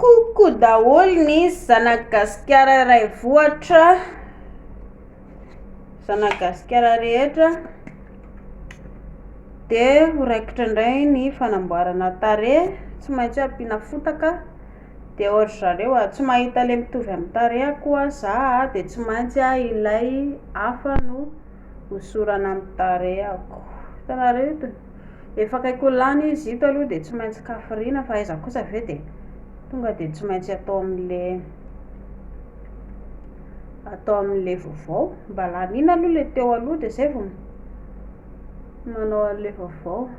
Koko daholo ny zanagasikara iray voatra, zanagasikara rehetra dia horaikitra indray ny fanamboarana tarehy, tsy maintsy ampiana fotaka. Dia ohatra zareo tsy mahita ilay mitovy amin'ny tarehiko zaho dia tsy maintsy ilay hafa no hosorana amin'ny tarehako. Hitanareo ito, efa akaiky ho lany izy ito aloha dia tsy maintsy kafiriana, fa aiza kosa ve dia tonga dia tsy maintsy atao amin'ilay vaovao. Mba laniana aloha ilay teo aloha dia izay vao manao an'ilay vaovao.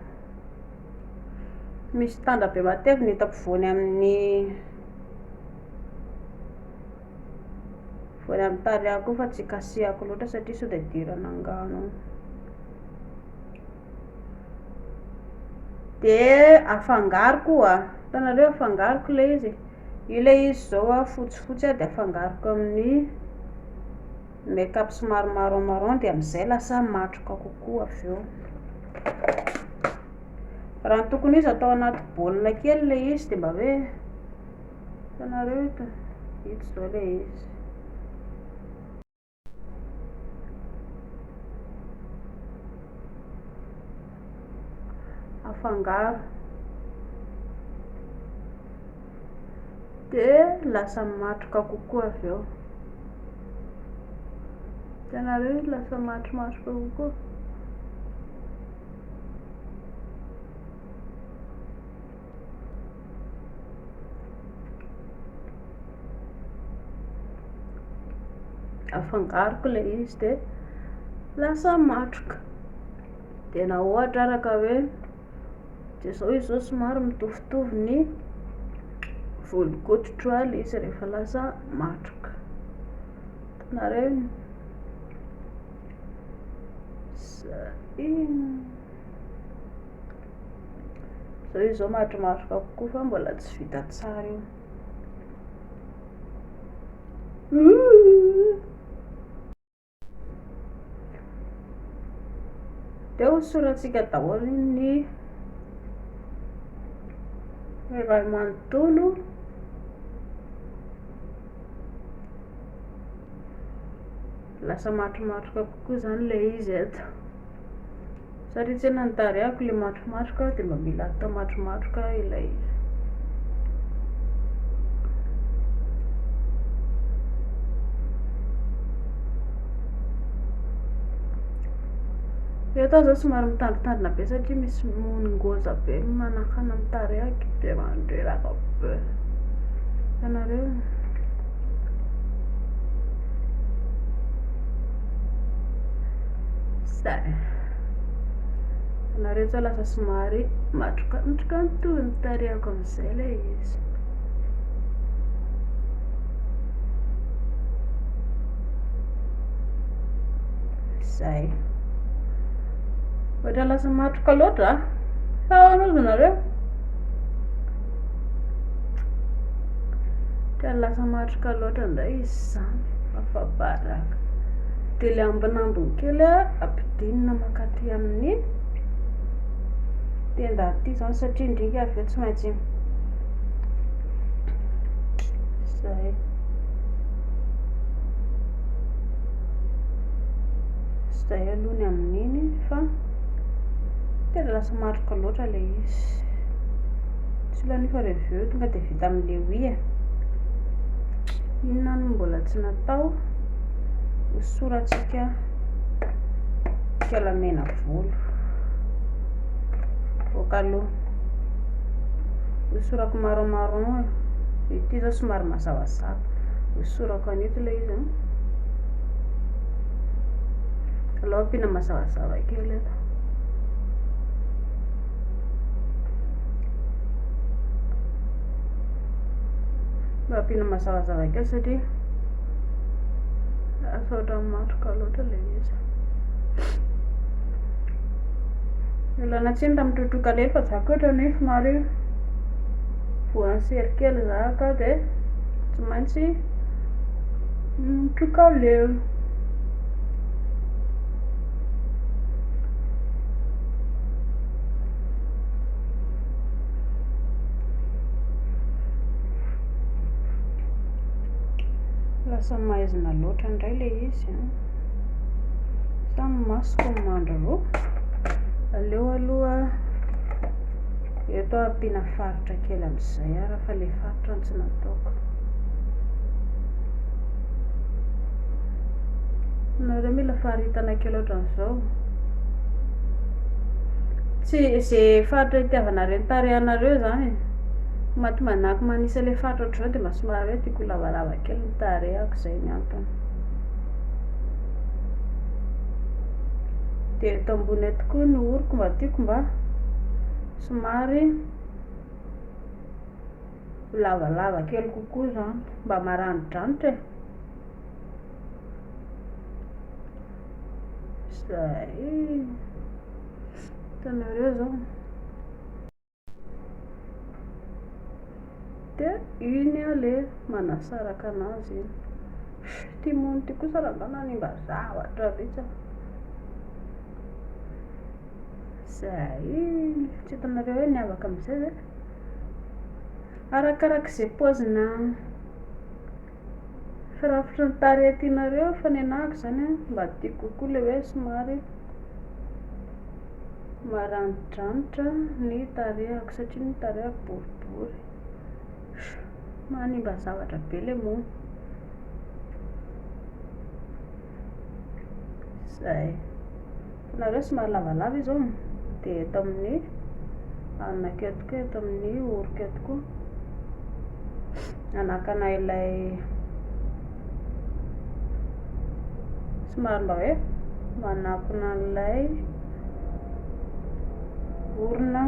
Misy tandrabe matevina eto ampovoany amin'ny tarehako fa tsy kasihako loatra satria sao dia idirana angano. Dia afangaroko hitanareo, afangaroko ilay izy, ilay izy zao fotsifotsy dia afangaroko amin'ny make-up somary marron dia amin'izay lasa matroka kokoa avy eo. Raha ny tokony izy atao anaty baolina kely ilay izy dia mba hoe, hitanareo ito zao ilay izy. Afangaro dia lasa matroka kokoa avy eo. Hitanareo lasa matromatroka kokoa. Afangaroko ilay izy dia lasa matroka. Dia na ohatra araka hoe dia zao izy zao somary mitovitovy ny volon-koditro ilay izy rehefa lasa matroka. Hitanareo zao izy zao matromatroka kokoa fa mbola tsy vita tsara io. Dia hosorantsika daholo ny iray manontolo. Lasa matromatroka kokoa zany ilay izy eto, satria tsy ny tarehako ilay matromatroka dia mba mila atao matromatroka ilay izy. Eto zao somary mitandritandrina be satria misy moningôza be manakana amin'ny tarehako dia mandreraka be. Hitanareo zay, hitanareo zao lasa somary matroka mitovy ny tarehako amin'izay ilay izy. Zay ohatra lasa matroka loatra ahoana nareo, dia lasa matroka loatra indray izy zany, afabaraka. Dia ilay ambinambiny kely ampidinina makaty amin'ny tenda aty zany satria indrika avy eo tsy maintsy zay. Zay aloha ny amin'iny fa tena lasa matroka loatra ilay izy. Tsy lany fa rehefa eo tonga dia vita amin'ilay huy inona no mbola tsy natao, hosorantsika kelamena volo boaka aloha. Hosorako marron ity zao somary mazavazava, hosorako an'ito ilay izy aloha ampiana mazavazava kely eto. Mba ampiana mazavazava kely satria asa ohatran'ny matroka loatra ilay izy. Ilana tsiny raha mitrotroka lely fa zako ohatrany somary voansery kely zaka dia tsy maintsy mitroka lelo. lasa maizina loatra indray le izy samy masoko mandro roa aleo aloha eto ampiana faritra kely amin'izay raha fa le faritra tsy nataoko. Nareo mila faharitana kely ohatran'izao. Tsy izay faritra itiavanareo ny tarehanareo zany maty manaky manisa le faritra ohatr'izao dia somary hoe tiako lavalava kely ny tarehako, izay ny antony. Dia eto ambony eto koa ny oriko mba tiako mba somary lavalava kely kokoa zany mba maranidranitra zay. Hitanareo zao dia iny le manasaraka anazy iny. Ty mony ty kosa raha mba nanimba zavatra betsa zay. Tsy hitanareo hoe niavaka amin'izay ve? Arakarak'izay paozina firafitry ny tarehy tianareo fa ny anahako zany mba tiako kokoa le hoe somary maranidranitra ny tarehako satria ny tarehako boribory manimba zavatra be le mony zay. Nareo somary lavalava izy ao dia eto amin'ny anako eto koa, eto amin'ny oriko eto koa anakana ilay somary mba hoe manakona ilay orona.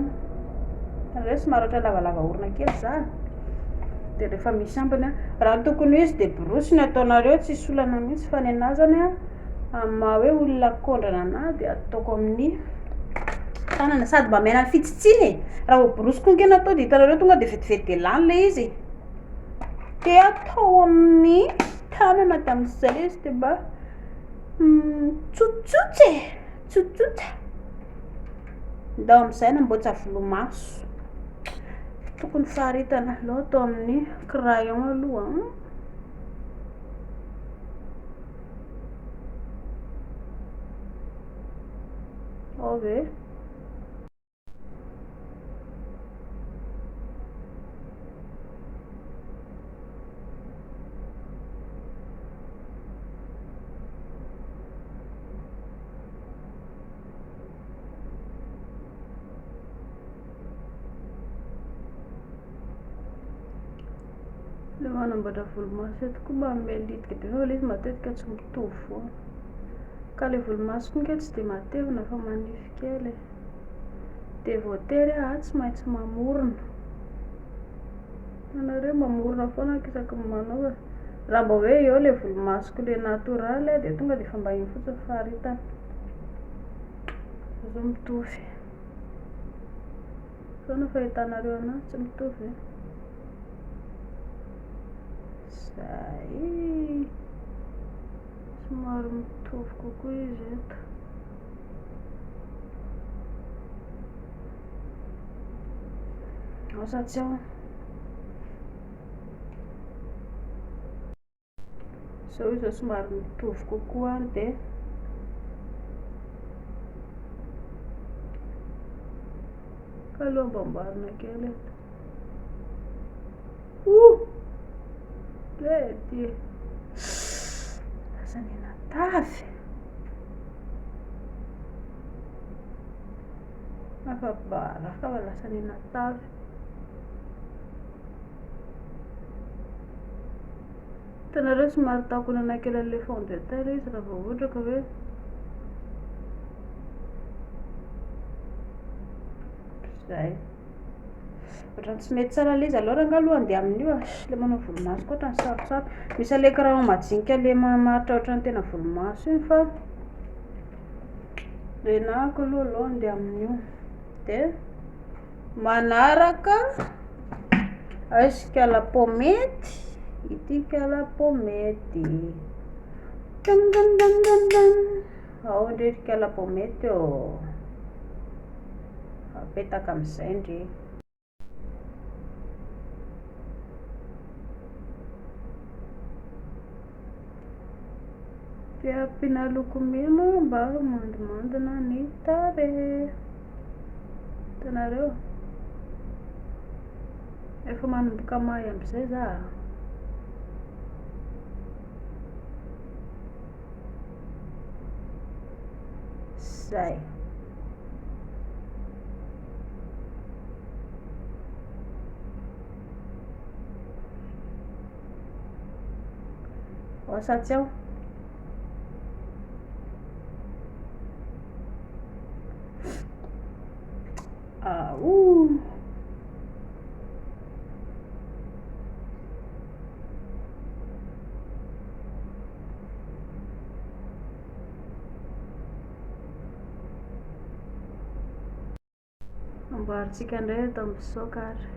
Nareo somary ohatra lavalava orona kely za dia rehefa misy ambiny raha tokony izy dia borosy ny ataonareo, tsy solana mihitsy fa ny anahy zany amin'ny hoe olona kondrana anahy dia ataoko amin'ny tanana sady mba miaina fitsitsiny raha borosy konka eny atao dia hitanareo tonga dia vetivety lany le izy dia atao amin'ny tanana dia amin'izay le izy dia mba tsotsotsa ndao amin'izay namboatra volomaso. Tokony faharitana aloha atao amin'ny crayon aloha ao ve. Le manamboatra volomaso eto koa mba melitika be fa le izy matetika tsy mitovy foana ka le volomaso konka tsy dia matevina fa manify kely dia voatery tsy maintsy mamorona. Nareo mamorona foana isaky ny manao raha mba hoe eo le volomasoko le natoraly dia tonga dia efa mba iny fotsiny faharitana zao mitovy sao no fahitanareo anazy tsy mitovy zay. Somary mitovy kokoa izy eto. Ao sa tsy ao? Sao izy somary mitovy kokoa dia ka aloha ambambarina kely eto. Lety lasa ny natavy afabaraka fa lasa ny natavy. Hitanareo somary takony anakely an'ilay fond de terre izy raha vao ohatra ka hoe zay. Ohatrany tsy mety tsara le izy aloha raha aloha andeha amin'io le manao volomaso koa ohatrany sarotsaro misy le crayon majinika le mamaritra ohatrany tena volomaso iny fa le nahako aloha andeha amin'io dia manaraka aisika la pomety itika la pomety ao ndretrika la pomety apetaka amin'izay ndre. dia ampiana lokomena mba mandimandina ny tarehy. Hitanareo efa manomboka mahay am'izay za. Zay. Osatsy aho. Amboarintsika indray eto amin'ny sokatra.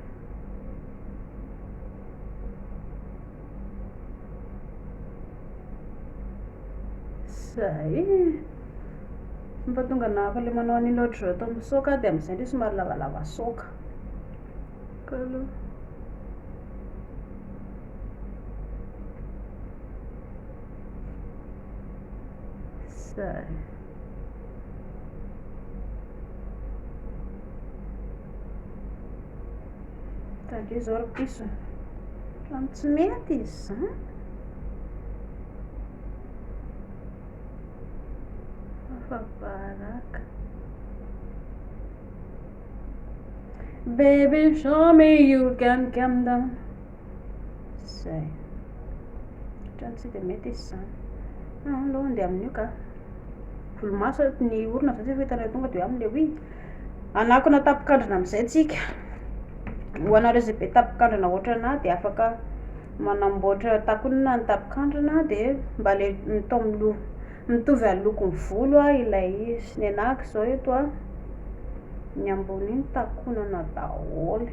Zay mampatonga anako le manao an'iny ohatra zao eto amin'ny soka dia amin'izay ndray somary lavalava soka kalo. Zay tandre zao ry piso trano tsy mety izy zany. Afabaraka. Baby show me you can calm down. Zay trano tsy de mety izy zany. Aloha andeha amin'io ka volomaso ny orona zay tsy hitanay tonga de am'le hoe anakona tapokandrina am'izay tsika. Ho anareo zay be tapokandrina ohatrana de afaka manamboatra takonina ny tapokandrina de mba le mitovy alokon'ny volo ilay izy. Ny anako zao eto ny ambony iny takonana daholo.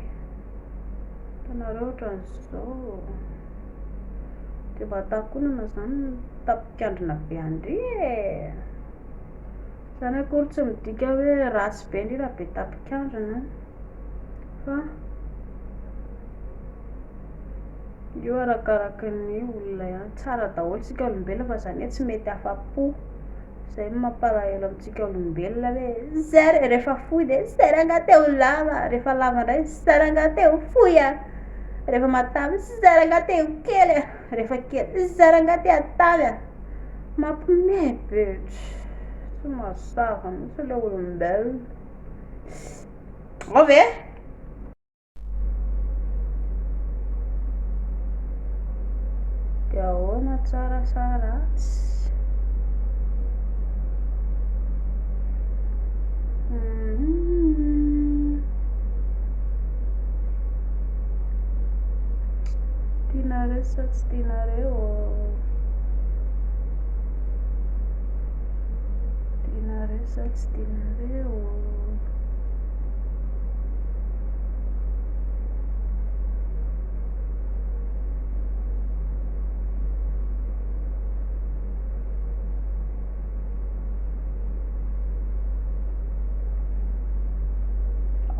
Hitanareo ohatran'izao de mba takonana zany tapokandrina be andre. Zany akory tsy midika hoe ratsy be indrindra be tapokandrina fa io arakaraka ny olona ihany. Tsara daholo tsika olombelona fa zany hoe tsy mety afa-po. Zay mampalahelo amintsika olombelona hoe zary rehefa fohy de zary angateo lava, rehefa lava indray zary angateo fohy a, rehefa matavy zary angateo kely a, rehefa kely zary angateo atavy a. Mampimehy be tsy mazava mihitsy le olombelona. Ave de ahoana tsara sa ratsy. Tianareo sa tsy tianareo? Tianareo sa tsy tianareo?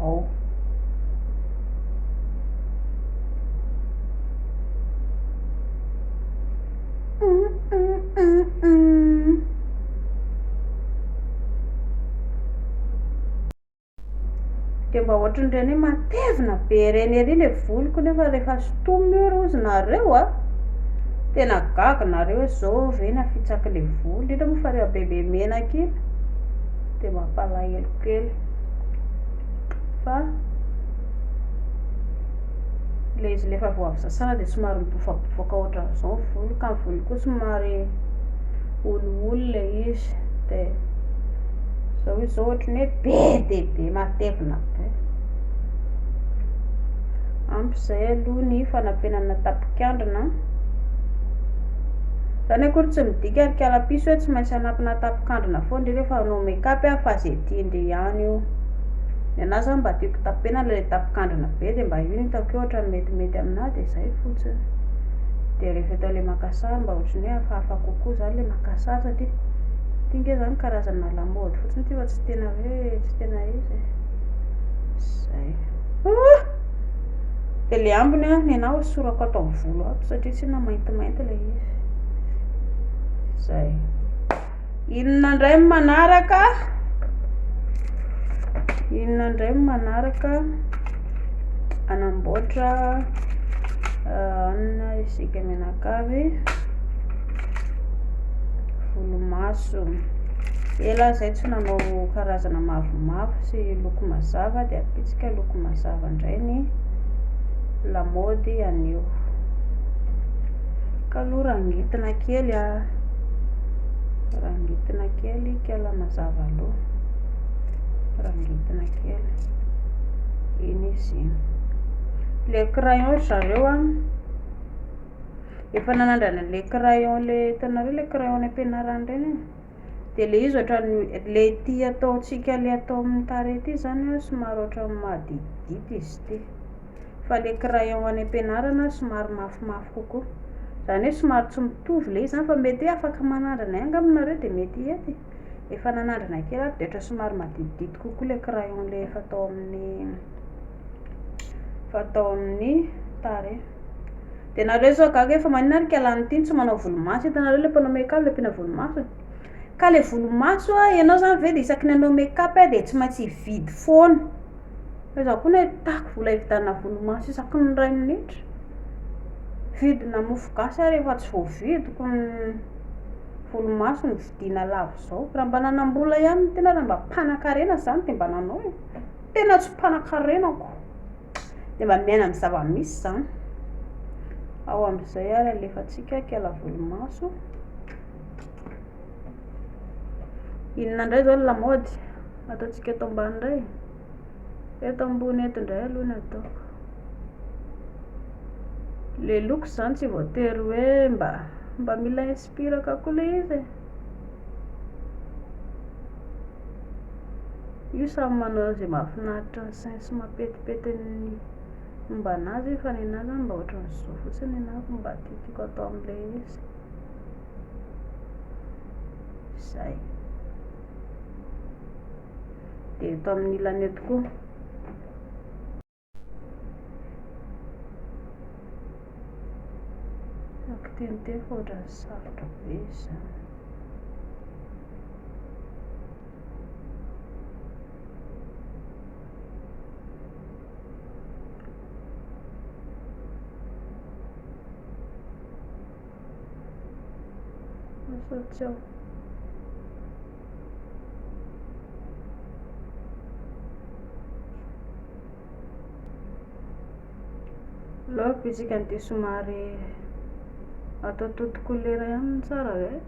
Oh. De mba ohatran'ireny matevina be reny ery le voloko nefa rehefa sotomy io rozy nareo tena gaga nareo hoe zao ve nafitsaky le volo. Indrindra moa fa rehefa bebe menaka iny de mampalahelo kely. Fa le izy lefa vao avy sasana de somary mibofabofoka ohatran'izao ny volo ka ny volo koa somary olioly le izy. De zao izy zao ohatrany hoe be de be matevina be. Ampy zay aloha ny fanampenana tapokandrina. Zany akory tsy midika arikala-piso hoe tsy maintsy anampina tapokandrina foana indrindra fa hanao make-up fa zay tiandre ihany io. Ny anahy zany mba tiako tapena le tapokandrina be de mba io ny hitako ohatra metimety aminahy de zay fotsiny. De rehefa atao le maka sary mba ohatrany hoe hafahafa kokoa zany le maka sary satria ty nge zany karazana lamaody fotsiny ty fa tsy tena hoe tsy tena izy. Zay. De le ambiny ny anahy hosorako atao volo ato satria tsy na maintimainty le izy. Zay. Inona indray manaraka anamboatra hanina isika menakavy volomaso. Ela zay tsy nanao karazana mavomavo sy loko mazava, dia apitsika loko mazava indray ny lamaody anio. Ka aloha rangitina kely kela mazava aloha, rangitina kely iny izy. Le crayon zareo efa nanandrana le crayon le hitanareo, le crayon ny ampianarana reny, de le izy ohatrany le ty ataotsika le atao amin'ny tarehy ty zany somary ohatrany madididity izy ty, fa le crayon any ampianarana somary mafimafy kokoa, zany hoe somary tsy mitovy le izy zany, fa mety afaka manandrana ihany aminareo de mety ety. Efa nanandrana kely ary de ohatry somary madididity kokoa le crayon le fatao amin'ny tarehy. De nareo zao gaga efa maninona ary kialany ty tsy manao volomaso, hitanareo le mpanao make up le mpina volomaso, ka le volomaso ianao zany ve de isaky ny anao make up de tsy maintsy hividy foana. Fa zaho koa ny tako vola hividianana volomaso isaky ny 2 minitra, vidina mofo gasy ary efa tsy voavidiko ny volomaso ny vidiana lavo zao. Raha mba nanam-bola ihany tena, raha mba mpanan-karena zany de mba nanao tena tsy mpanan-karenako, de mba miaina amin'ny zava-misy zany. Ao amin'izay ary alefatsika kiala volomaso. Inona indray zao lamaody ataotsika eto ambany indray, eto ambony eto indray aloha ny ataoko. Le loko zany tsy voatery hoe mba mila inspiraka koa le izy. Io samy manao zay mahafinaritra ny sainy sy mapetipety ny momba anazy, fa ny anazy mba ohatran'ny zao fotsiny anazy mba tiatiako atao amin'le izy. Zay. De eto amin'ny ilany eto koa akiteniteny fa ohatran'ny sarotra be izany. Ciao. Loko isika an'ity somary atao toto kolera ihany tsara hoe,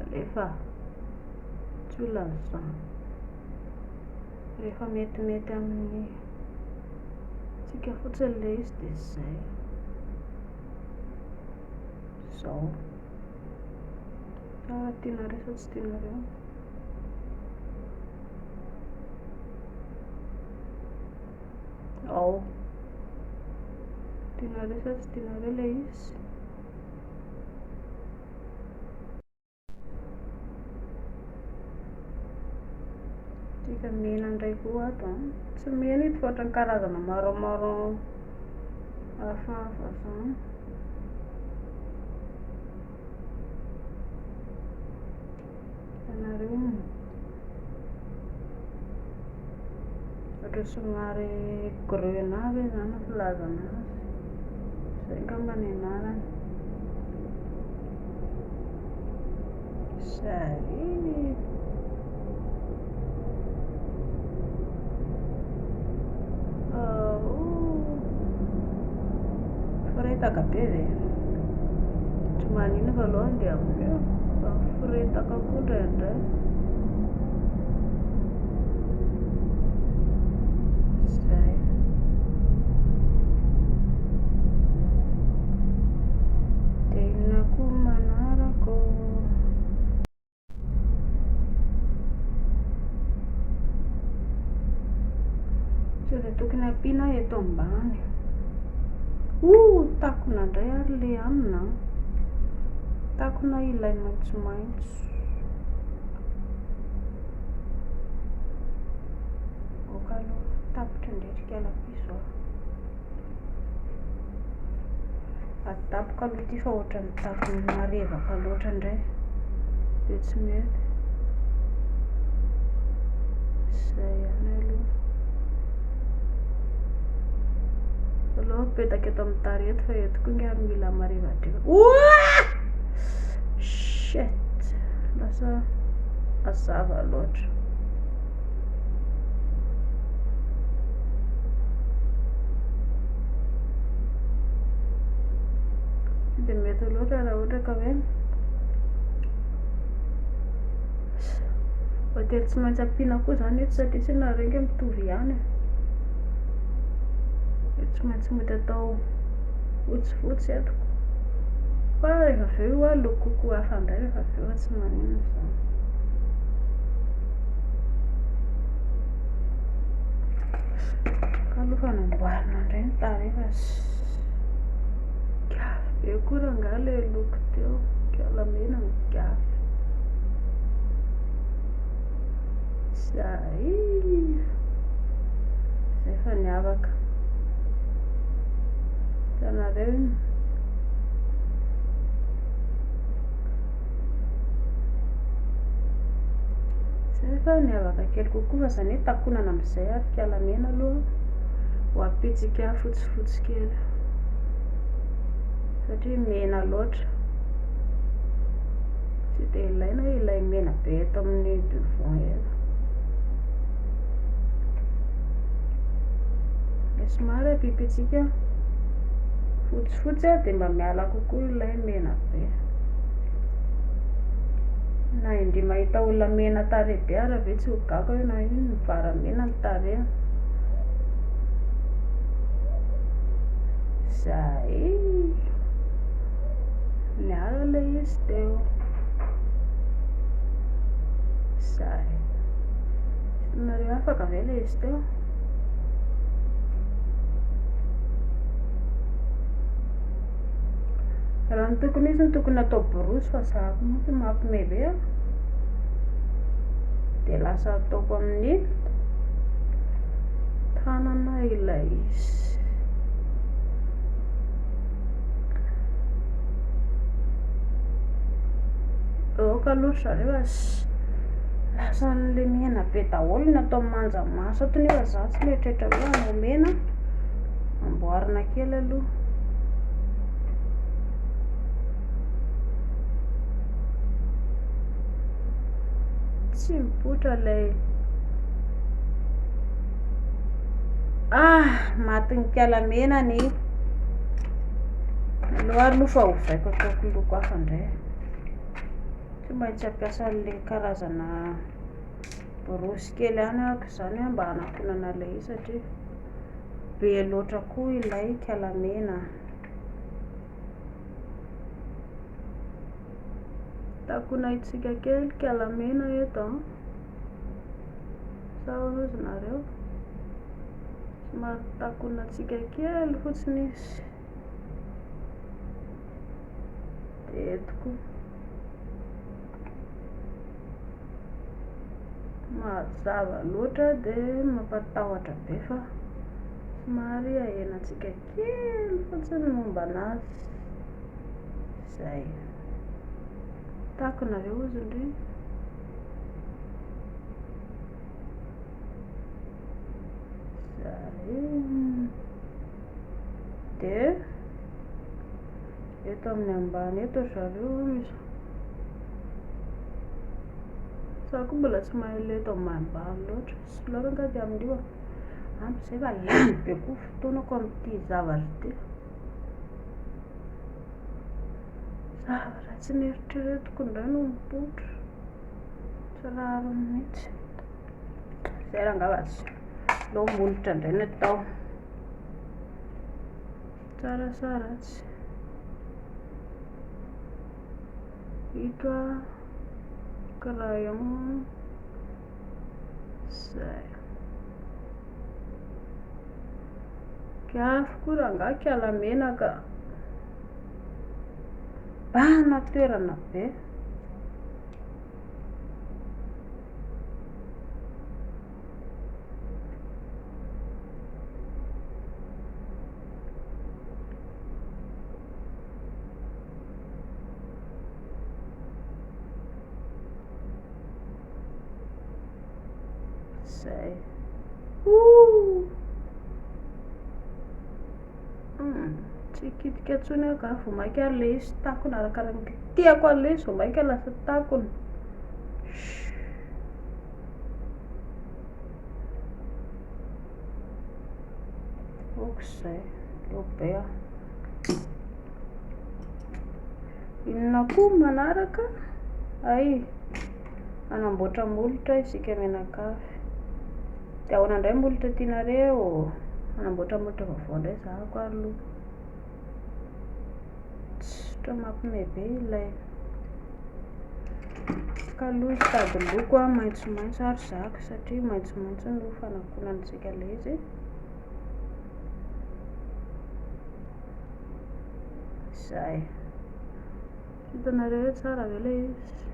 alefa tsy ho lazana, rehefa metimety amin'ny tsika fotsiny le izy de zay. Zao tianareo sa tsy tianareo? Ao tianareo sa tsy tianareo le izy? Tika mena indray koa ato tsy mena ito fa ohatrany karazana marron hafahafa zany. Hitanareo ohatry somary grenat zany filaza anazy, zay ngamba ny anarany. Zay firetaka be ve? Tsy manino fa aloha de ameo fa firetaka koa indraindray. Zay. De inona koa manaraka? Tsy de tokony ampiana eto ambany. Takona indray ary le amina, takona ilay maitsomaitso. Oka aloha tapitra indrendrika alapiso atapoka aloha ty fa ohatran'ny tapony marevaka loatra indray. dia tsy mety. Izay ihany aloha. Aloha mipetaka eto amin'ny tarety fa eto koa ngia mila marevadreva. Shit, lasa mazava loatra. Tsy dia mety loatra raha ohatra ka hoe hotely tsy maintsy ampiana koa zany eto satria tsy narenge mitovy ihany. Tsy maintsy mety atao fotsifotsy eto. Fa rehefa avy eo loko kokoa hafa indray rehefa avy eo tsy maninona izany. Ka aloha fanamboarana indray ny tarehy fa gafy be koa raha angaha ilay loko teo, kalamena ny gafy. Zay efa niavaka. Hitanareo iny. Zay efa niavaka kely kokoa fa zany hoe takonana amin'izay ary kalamena aloha ho apitsika fotsifotsy kely satria mena loatra. Tsy dia ilaina ilay mena be eto amin'ny devant eto. Somary apipitsika fotsifotsy dia mba miala kokoa ilay mena be. Na indri mahita olona mena tarehy be ary ve tsy ho gaga hoe na iny mivara mena ny tarehy. Zay miala ilay izy teo. Zay nareo afaka ve ilay izy teo? Raha ny tokony izy ny tokony atao borosy fa zahako mihitsy mampimeve dia lasa ataoko amin'ny tanana ilay izy. Ka loatra zareo lasa an'ilay mena be daholo ny atao manja maso ato nefa za tsy mieritreritra hoe hanao mena. Amboarina kely aloha. Tsy mipoitra ilay maty ny kalamena ny aloha fa ovaiko ataoko loko hafa indray. Tsy maintsy ampiasa an'ilay karazana borosy kely ihany ahako izany mba hanakonana ilay izy satria be loatra koa ilay kalamena. Takona itsika kely kalamena eto. Sao ozy nareo? Somary takona tsika kely fotsiny izy. Dia eto koa mazava loatra dia mampatahotra be fa somary ahenantsika kely fotsiny momba anazy. Zay takonareo ozy indray. Zay dia eto amin'ny ambany eto zareo misy za koa mbola tsy mahay ilay eto ambany loatra. Sy loatra nga dia amin'io ampy izay fa lany be koa fotoanako amin'ity zavatra ity. Zavatra tsy nieritreretiko indray no mipoitra. Tsy rariny mihitsy. Zay raha angamba aleo molotra indray ny atao. Tsaratsara tsy hita crayon. Zay gafy koa raha angaha kalamena ka bana toerana be. zay. Tsy kitika ntsony aho ka vao mainka le izy takony arakaraka tiako an'le izy vao mainka lasa takony. Okizay leo be aho. Inona koa manaraka? Ay, anamboatra molotra isika mianakavy. Dia ahoana indray molotra tianareo? Anamboatra molotra vaovao indray zahako aloha. Ohatran'ny mampihomehy be ilay kaloha sady loko a maitsomaitso ary zaka satria maitsomaitso no fanakonantsika le izy. Zay. Hitanareo hoe tsara ve le izy?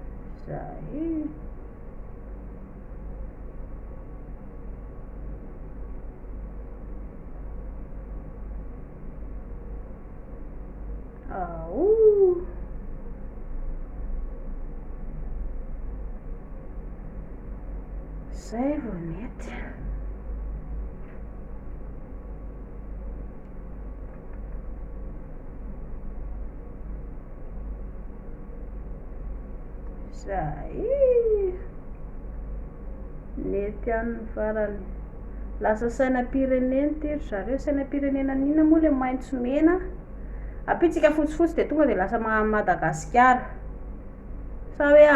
Zay. Zay vao mety. Zay. Mety amin'ny farany. Lasa sainam-pirenena ty ry zareo. Sainam-pirenena n'inona moa le maitso mena? Apitsika fotsifotsy dia tonga dia lasa Madagasikara. Sa hoe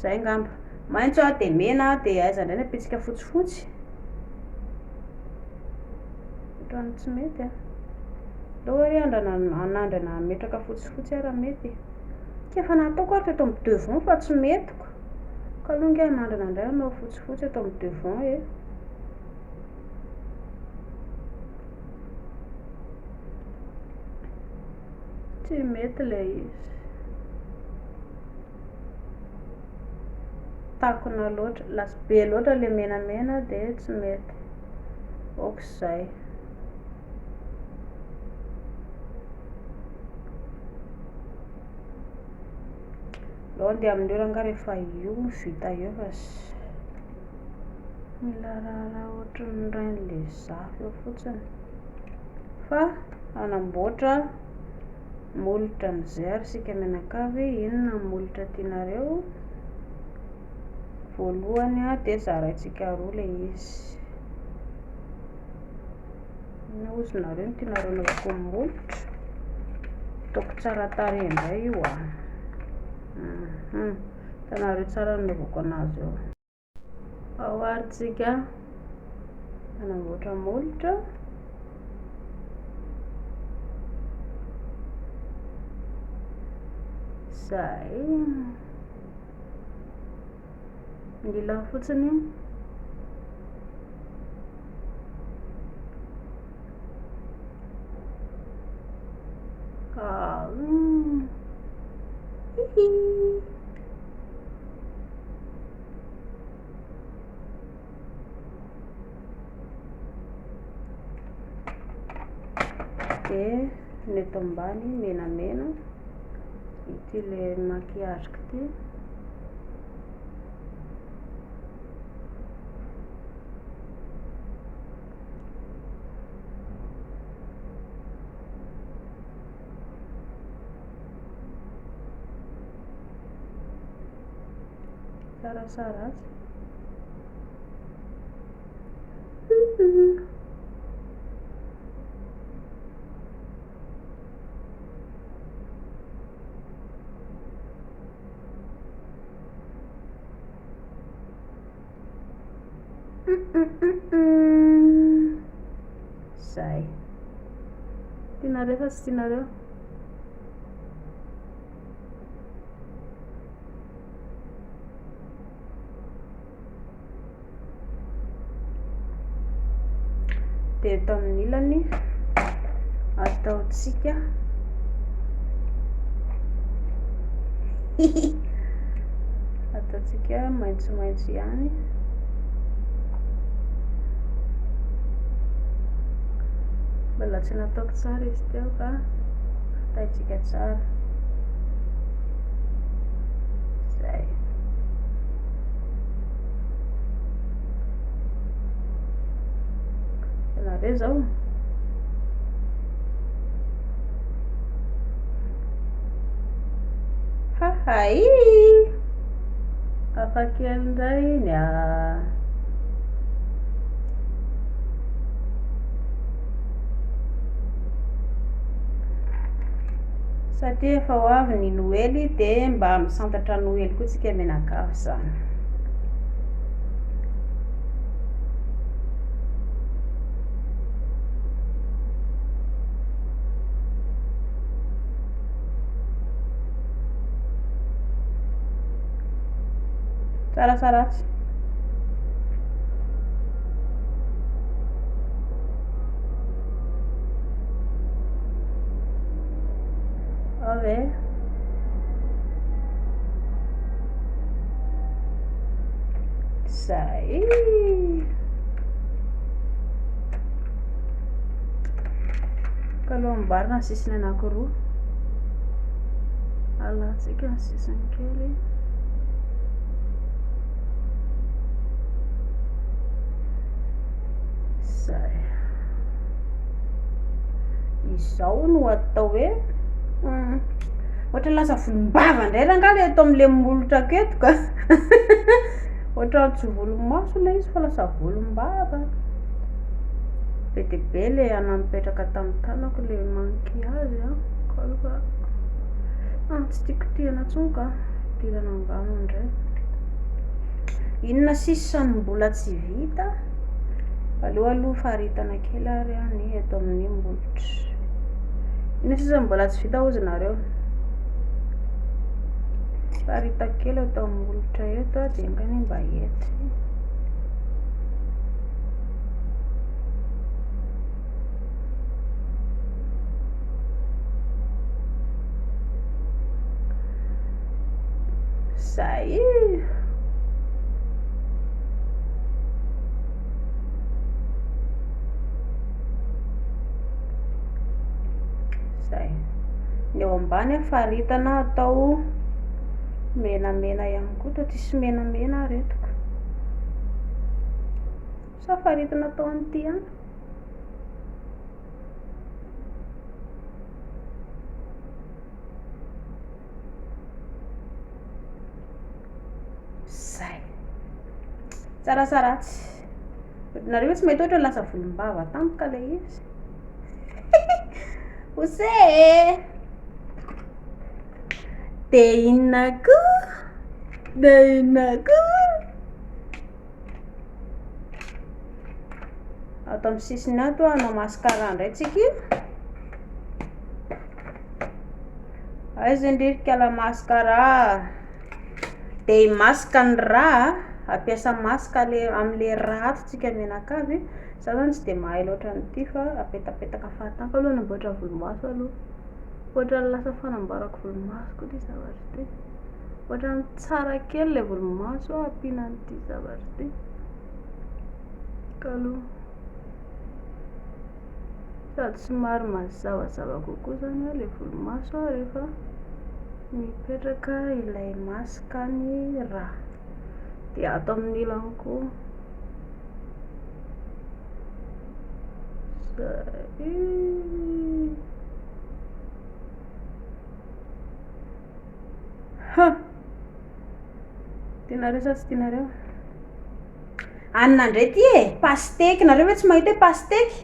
zay ngamba. Maitso dia mena dia aiza indray ny apitsika fotsifotsy. Ohatrany tsy mety Leo hoe anandrana metraka fotsifotsy ara mety. Efa nataoko ary teto amin'ny devant fa tsy metiko. Ka aloha nge anandrana indray anao fotsifotsy eto amin'ny devant Tsy mety le izy. Takona loatra, lasa be loatra le menamena dia tsy mety. Okizay. Leo andeha amin'io raha nga rehefa io vita eo fa mila raha ohatran'ireny zafy eo fotsiny. Fa anamboatra molotra amin'izay ary isika mianakavy. Inona molotra tianareo? Voalohany dia zaraintsika roa le izy. Inona ozy nareo no tianareo anaovako molotra? Ataoko tsara tarehy indray io Hitanareo tsara ny anaovako anazy eo. Ao ary tsika anamboatra molotra. Zay. Mila fotsiny dia ny eto ambany menamena ity le makiaziko ty. Sarasara azy. Zay. Tianareo fa tsy tianareo? Dia eto amin'ny ilany ataotsika maitsomaitso ihany. Mbola tsy nataoko tsara izy teo ka ataitsika tsara. Nareo zao hahai afakely indray ny satria efa ho avy ny noely dia mba misantatra noely koa tsika menakavy zany. Tsaratsaratsy ave zay ka aloha amboarina ny sisiny anankiroa alatsika ny sisiny kely zay izao no atao hoe ohatra lasa volombava indray rangaly eto am'le molotra aketo ka ohatra tsy volomaso ilay izy fa lasa volombava be dia be le anamipetraka tamin'ny tanako le makiazy ka aloha tsy tiako tiana tsony ka tirana angano indray inona sisany mbola tsy vita aloha faharitana kely ary any eto amin'ny molotra inona sisany mbola tsy vita ozy nareo farita kely atao amin'ny molotra eto dia ngany mba ety zay zay ny eo ambany faharitana atao menamena ihany koa toa tsisy menamena aretiko sa faharitana atao an'ity any zay tsaratsaratsy nareo tsy mahita ohatra lasa volombava tampoka le izy ose de inona koa atao amin'ny sisiny ato anao mascara indray tsika aiza indrika la mascara dia masaka ny raha ampiasa masaka le am'le raha ato tsika menakavy za zany tsy dia mahay loatra n'ity fa apetapetaka fahatako aloha namboatra volomaso aloha ohatra ny lasa fanamboarako volomaso koa ty zavatra ty ohatra ny tsara kely le volomaso ampiana n'ity zavatra ty ka aloha sady somary mazavazava kokoa zany le volomaso rehefa mipetraka ilay masaka ny raha dia ato amin'ny ilany koa tianareo sa tsy tianareo anina indray ty pasteky nareo hoe tsy mahita hoe pasteky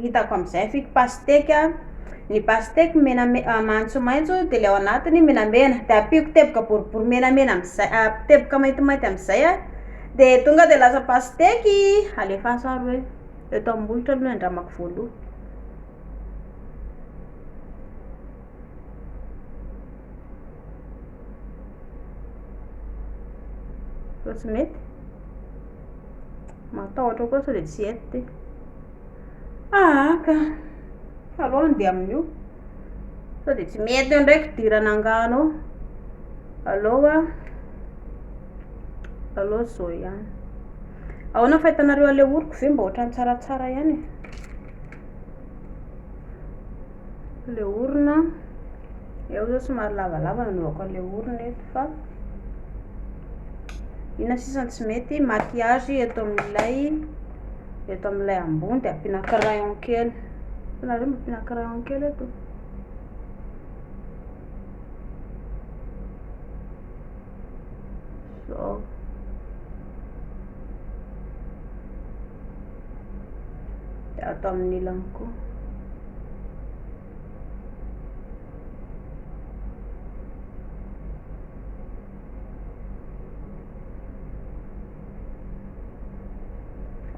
hitako amin'izay fiky pasteky ny pasteky maitsomaitso dia le ao anatiny menamena dia apiako teboka boribory menamena amin'izay teboka maintimainty amin'izay dia tonga dia lasa pasteky alefa sary hoe eto amin'ny molotra aloha andramako voaloha fa tsy mety matahotra koa sao dia tsy ety ka aloha andeha amin'io sao dia tsy mety eo ndraiky dirana angano aloha zao ihany ahoana fahitanareo ale oriko ve mba ohatrany tsaratsara ihany le orona eo zao somary lavalava nanaovako ale orona eto fa inona sisany tsy mety makiazy eto amin'ilay eto amin'ilay ambony dia ampiana crayon kely. Itanareo mampiana crayon kely eto. Zao. Dia ato amin'ny ilany koa.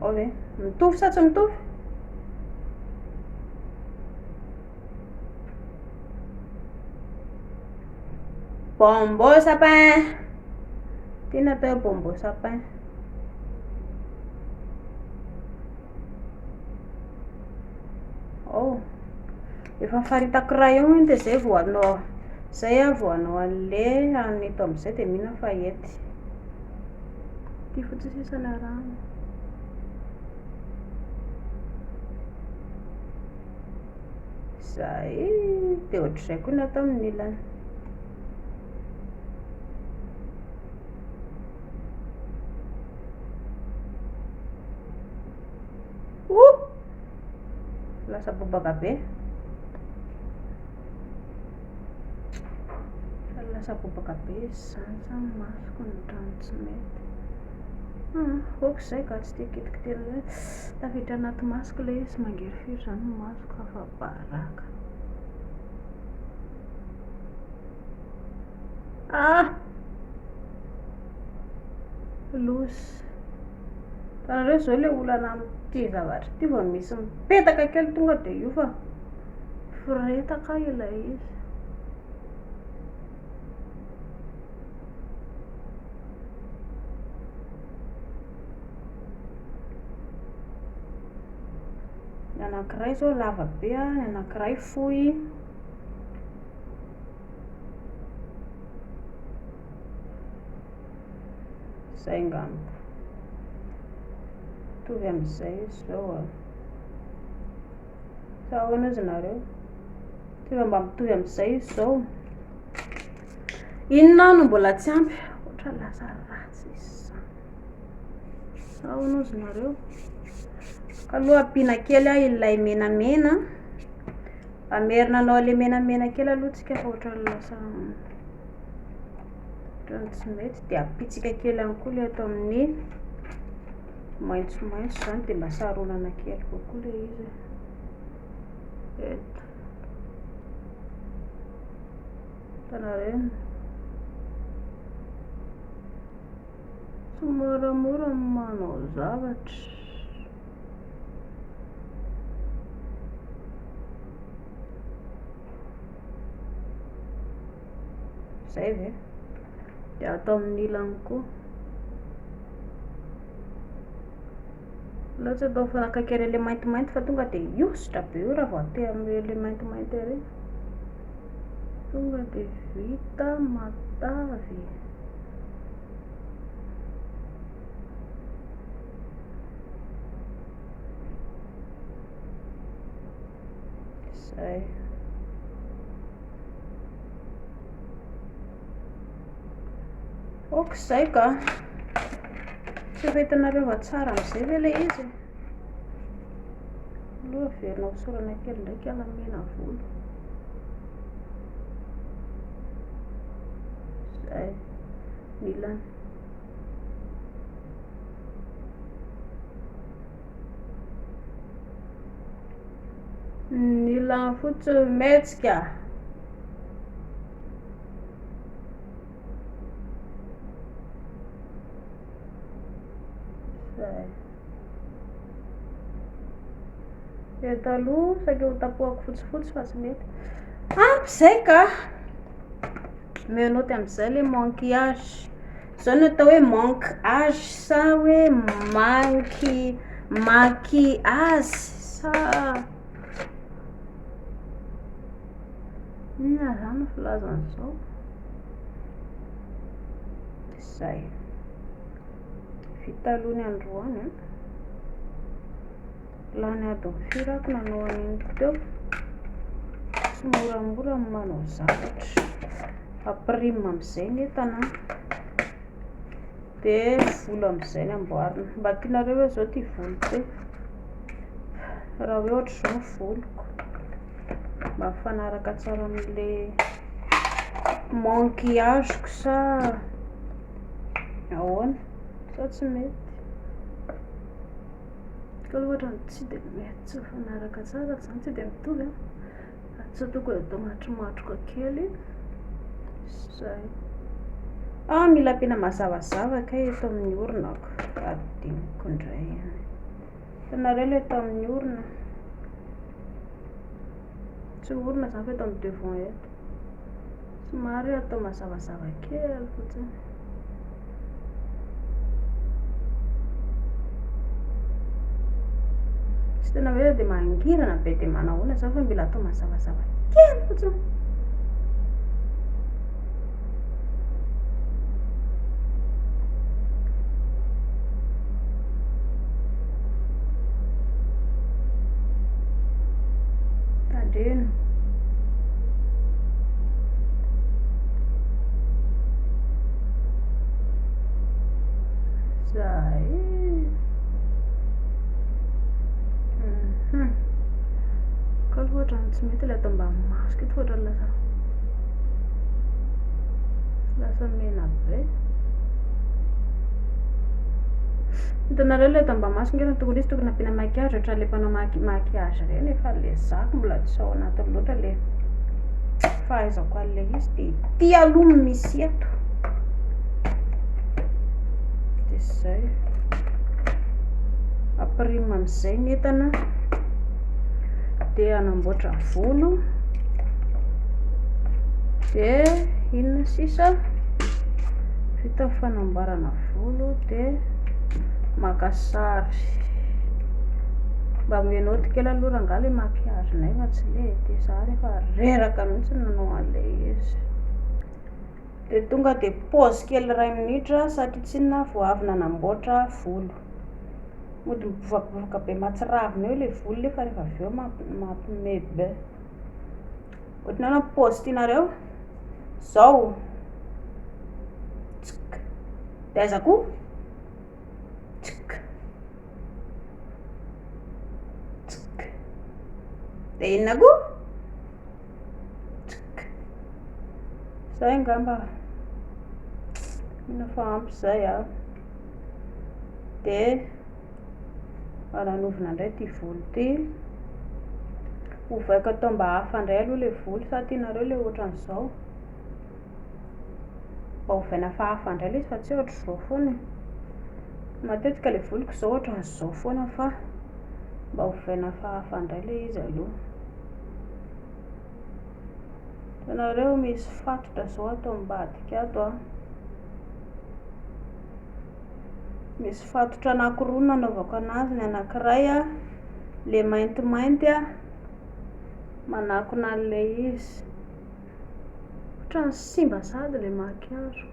Ao ve? Mitovy sa tsy mitovy? Bonbon sapin. Tiana atao bonbon sapin. Oh, efa mifarita crayon iny dia zay vao anao. Zay vao anao an'le aneto amin'izay dia mihina fahety. Ty fotsiny sisany rano. Zay dia ohatr'izay koa ny atao amin'ny ilany. Lasa bobaka be. Lasa bobaka be zany masoko ny rano tsy mety. Ohatr'izay ka tsy tia kitikitena zay. Tafiditra anaty masoko ilay izy mangerifiry zany ny masoko hafa baraka. Losy. Tanareo zao ilay olana amin'ity zavatra ity vao misy mipetaka kely tonga dia io fa firetaka ilay izy. Ny anankiray zao lava be, ny anankiray fohy. Zay angamba. Mitovy amin'izay izy zao. Sa ahoana izy nareo? Tiva mba mitovy amin'izay izy zao. Inona no mbola tsy ampy? Ohatra lasa ratsy izy. Sa ahoana izy nareo? Aloha ampiana kely ilay menamena. Amerinanao ilay menamena kely aloha tsika fa ohatra lasa tsy mety dia apitsika kely ihany koa ilay ato amin'ny maitsomaitso zany dia mba saronana kely kokoa ilay izy. Eto. Hitanareo? Tsy moramora manao zavatra. Zay ve? Dia atao amin'ny ilany koa. Loatra atao fanakakely ilay maintimainty fa tonga dia hiositra be io raha vao ateo amin'ilay maintimainty ery. Tonga dia vita matavy. Zay. Okizay ka. Tsy efa hitanareo fa tsara amin'izay ve ilay izy? Aloha averina hosorana kely ndraiky alamena volo. Zay. Ilany. Ilany fotsiny metsika. Zay. Eto aloha saika ho tapohako fotsifotsy fa tsy mety. Izay ka. Menoty amin'izay ilay maquillage. Zao no atao hoe manque âge sa hoe maquillage sa inona zany filazan'izao? Zay. Vita aloha ny androany. Lany adiny firy ako nanao an'iny teo. Tsy moramora manao zavatra. Aprime amin'izay ny entana. Dia volo amin'izay ny amboarina. Mba tianareo hoe zao ty volo be. raha hoe ohatra zao ny voloko mba mifanaraka tsara amin'le maquillage-ko sa ahoana sa tsy mety ka ohatra tsy dia mety tsy mifanaraka tsara zany tsy dia mitovy tsy ataoko hoe atao matromatroka kely zay mila ampiana mazavazava kay eto amin'ny oronako adiniko indray hitanareo le eto amin'ny orona tsy orona zany fa eto amin'ny devant eto somary atao mazavazava kely fotsiny tsy tena hoe dia mangirana be dia manahoana zany fa mila atao mazavazava kely fotsiny tandreno zay ka loatra tsy mety ilay atao mba masika eto ohatra lasa mena be hitanareo ilay atao mba masika ngefa tokony izy tokony ampiana maquillage ohatra le mpanao maquillage reny efa le zako mbola tsy ao anatiny loatra le fahaizako an'le izy dia tia aloha misy eto dia zay aprimo amin'izay ny entana dia anamboatra volo dia inona sisa vita fanamboarana volo dia maka sary mba mihenoty kely aloha raha ngah le maquillage nay fa tsy le dia za rehefa reraka mihitsy nanao an'ilay izy dia tonga dia pause kely 2 minitra satria tsy inona vao avy nanamboatra volo mody mibovabovoka be matsiravina eo ilay volo fa rehefa avy eo mampime be ohatranao na pause tianareo zao tsik dia aiza koa tsik tsik dia inona koa tsik zay ngamba ina fa ampy zay dia aranovina indray ty volo ty hovaiko atao mba hafa indray aloha le volo sa tianareo le ohatran'izao mba hovaina fa hafa indray le izy fa tsy ohatra izao foana matetika le voloko izao ohatran'izao foana fa mba hovaina fa hafa indray le izy aloha hitanareo misy fatotra zao atao ambadika ato misy fatotra anankiroa nanaovako anazy ny anankiray le maintimainty manakona an'ilay izy ohatrany simba sady le maquillage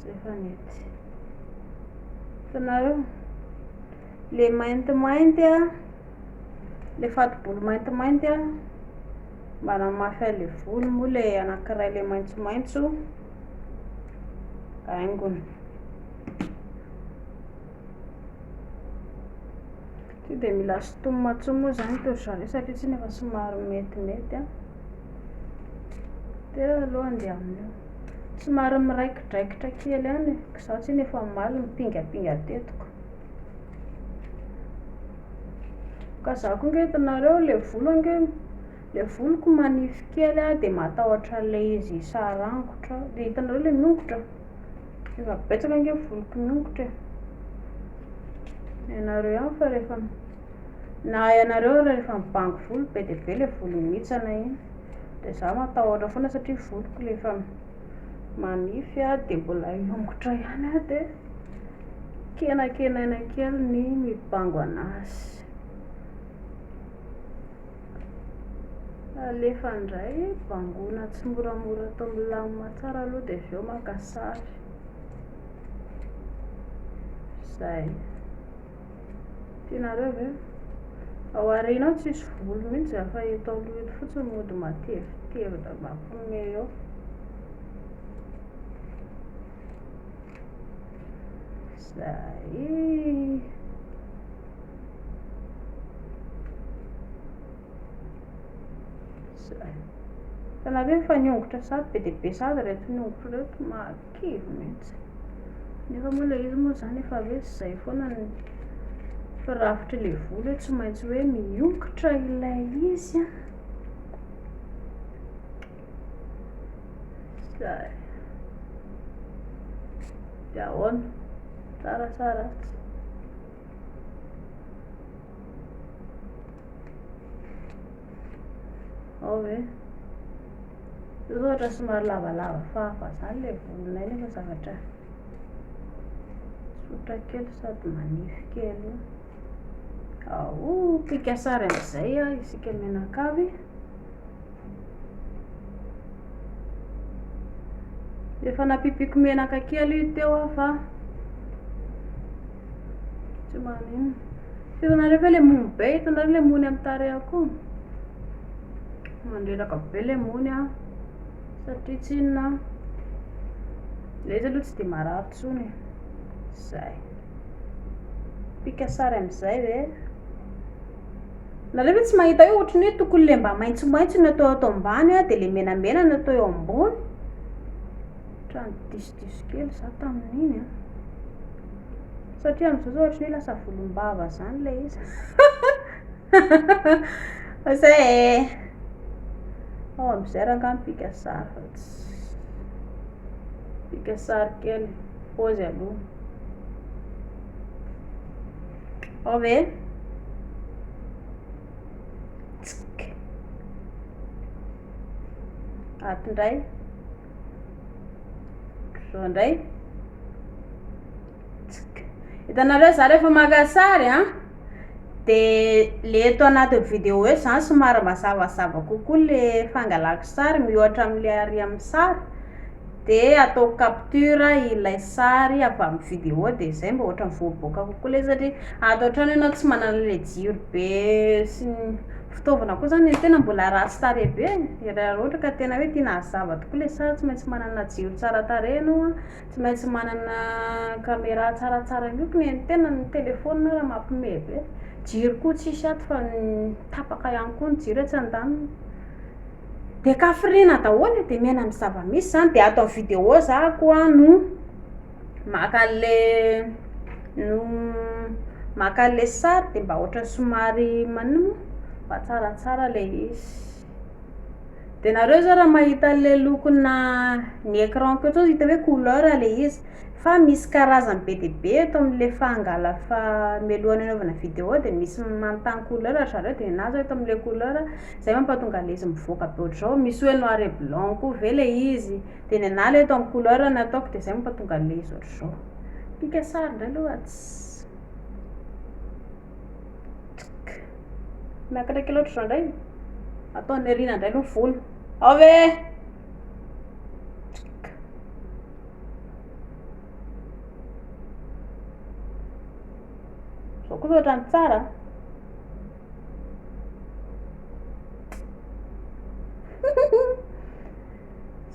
zay fa nety hitanareo le maintimainty le fato-bolo maintimainty mba namafy le volo moa le anankiray le maitsomaitso haingony tsy dia mila sotomomatso moa zany teo zareo satria tsy nefa somary metimety dia aloha andeha amin'io somary miraikidraikitra kely any za tsy nefa maly mipingapinga tetiko ka za koa nge hitanareo le volo nge le voloko manify kely dia matahotra le izy sarangotra dia hitanareo le miongotra efa betsaka nge voloko miongotra ianareo ihany fa rehefa na ianareo rehefa mibango volo be dia be le volo mihitsana iny dia za matahotra foana satria voloko lefa manify dia mbola miongotra ihany dia kenakenaina kely ny mibango anazy alefa indray bangona tsy moramora atao milamina tsara aloha dia avy eo maka sary zay tianareo ve ao aoriana ao tsisy volo mihitsy fa eto aloha eto fotsiny mody matevitevitra mampime eo zay. Tanareo efa niongotra sady be dia be sady reto niongotra reto makivy mihitsy. Nefa moa ilay izy moa zany efa hoe zay foana ny firafitry ilay volo hoe tsy maintsy hoe miongotra ilay izy a. Zay. Dia ahoana? Tsaratsara. Ao ve? Io ohatra somary lavalava fafa zany ilay volonay nefa zavatra tsotra kely sady manify kely. Ao pika sary amin'izay a isika menakavy. Efa napipiko menaka kely io teo aho fa tsy manino. Hitanareo ve lemony be? Hitanareo lemony amin'ny tarehako? Mandreraka be lemony a satria tsy inona ilay izy aloha tsy dia marary intsony. Zay. Pika sary amin'izay ve? Nareo ve tsy mahita hoe ohatran'ny hoe tokony le mba maitsomaitso ny atao ato ambany a dia le menamena ny atao eo ambony. Trano disodiso kely za tamin'iny a. Satria amin'izao zao ohatran'ny hoe lasa volombava zany ilay izy. Zay. Ao amin'izay raha angamba pika sary fa tsy pika sary kely pôzy aloha. Ao ve? Tsk. Ato indray. Zao indray. Tsk. Hitanareo za rehefa maka sary a dia le eto anaty vidéo hoe zany somary mazavazava kokoa le fangalako sary mihoatra amin'ilay ary amin'ny sary dia ataoko capture ilay sary avy amin'ny vidéo dia izay mba ohatra mivoaboaka kokoa ilay satria ato an-trano ianao tsy manana ilay jiro be sy ny fitaovana koa zany tena mbola ratsy tarehy be. Raha ohatra ka tena hoe tiana hazava tokoa ilay sary tsy maintsy manana jiro tsara tarehy ianao a, tsy maintsy manana caméra tsaratsara miokony ny tena ny téléphone raha mampiomehy be. Jiro koa tsisy ato fa tapaka ihany koa ny jiro tsy andaniny. Dia kafiriana daholo dia miaina amin'ny zava-misy zany dia ato amin'ny vidéo za koa no maka an'ilay sary dia mba ohatra somary manino mba tsaratsara ilay izy. Dia nareo zao raha mahita an'ilay lokona ny écran ko zao hita hoe couleur ilay izy fa misy karazany be dia be eto amin'ilay fangala melohan'ny anaovana vidéo dia misy manontany couleur zareo dia na zao eto amin'ilay couleur izay mampatonga ilay izy mivoaka be ohatr'izao. Misy hoe noir et blanc koa ve ilay izy dia ny anahy ilay eto amin'ny couleur no ataoko dia izay mampatonga ilay izy ohatr'izao. Pika sary indray aloha tsy miakatra kely ohatr'izao indray atao ny ariana indray aloha volo. Ao ve? Zao koa ohatrany tsara.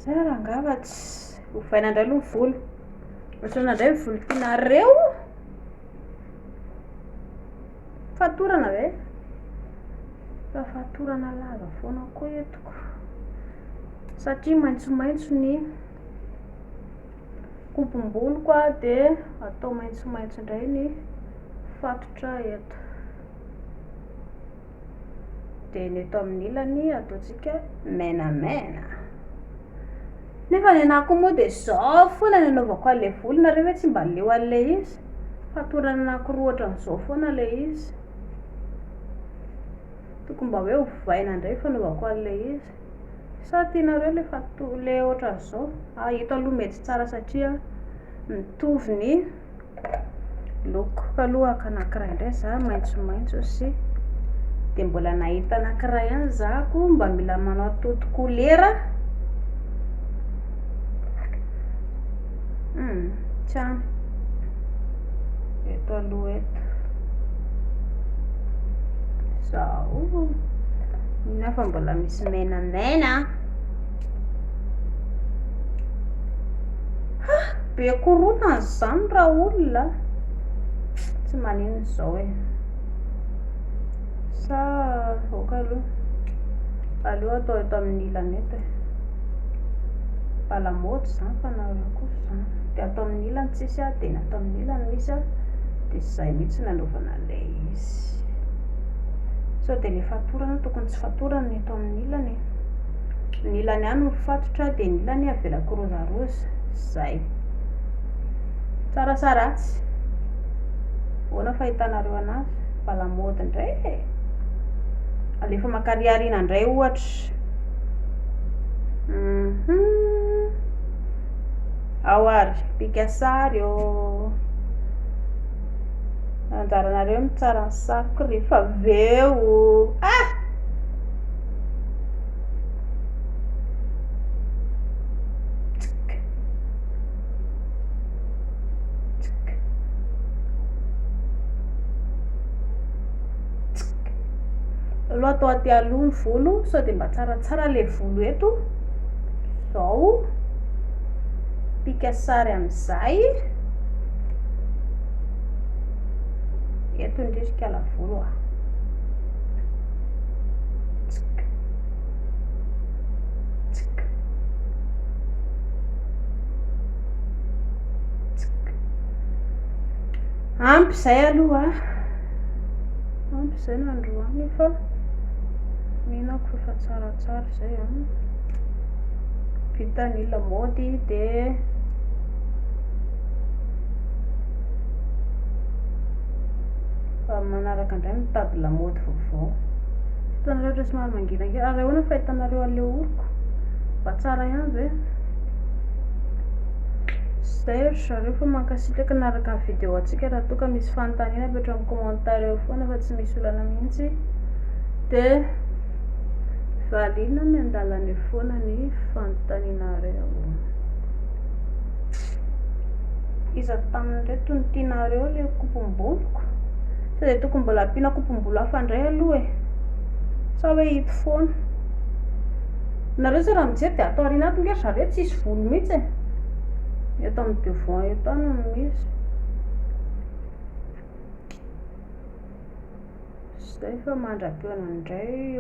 Zay raha angava tsy hovaina indray aloha volo. Ohatrana indray volo tianareo. Fatorana ve? Fa fatorana lava foana koa etoko satria maitsomaitso ny kopom-boloko a dia atao maitsomaitso indray ny fatotra eto. Dia ny eto amin'ny ilany ataontsika menamena. Nefa ny anahy koa moa dia izao foana ny anaovako an'ilay volo. Nareo hoe tsy mba leo an'ilay izy fatorana anankiroa ohatran'izao foana ilay izy. Tokony mba hoe hovaina indray fanaovako an'ilay izy. Sa tianareo le ohatran'izao? Ito aloha mety tsara satria mitovy ny loko kalohako anankiray indray za maitsomaitso sy dia mbola nahita anankiray ihany zako mba mila manao toto kolera. Tsany eto aloha eto zao nefa mbola misy menamena. Be korontana zany raha olona. tsy maninona zao hoe sa oka aleo atao eto amin'ny ilany eto e, balamody zany fa nareo kosa zany de atao amin'ny ilany tsisy a de ny atao amin'ny ilany misy a de zay mihitsy nanaovana lay izy sao de le fatorana tokony tsy fatorana eto amin'ny ilany ny ilany any no fatotra de ny ilany avelako rozaroza zay tsara ratsy hoana fahitanareo anazy balamody indray alefa makariariana indray ohatra ao ary pika sary anjaranareo mitsara ny sariko rehefa aveo aloha atao aty aloha ny volo sao de mba tsaratsara le volo eto zao pika sary amizay eto indrisika la volo ampy zay aloha ampy zay nandroany fa mihinako fa tsaratsara zay vita ny lamaody de manaraka indray mitady lamaody vaovao hitanareo ohatry somary mangirangirana ary ahoana fahitanareo an'le oriko mba tsara ihany ve zay ry zareo fa mankasitraka naraka ny video atsika raha toa ka misy fanontaniana apetra amin'ny commentaire eo foana fa tsy misy olana mihitsy de valina miandalany foana ny fanontanianareo iza taminy reto ny tianareo le kopom-boloko sa de tokony mbola ampiana kopom-bolo hafa indray aloha sa hoe hito foana nareo sa raha mijery de atao arina ato nge zareo tsisy volo mihitsy eto amin'ny devant eto any no misy zay fa mandra-peona indray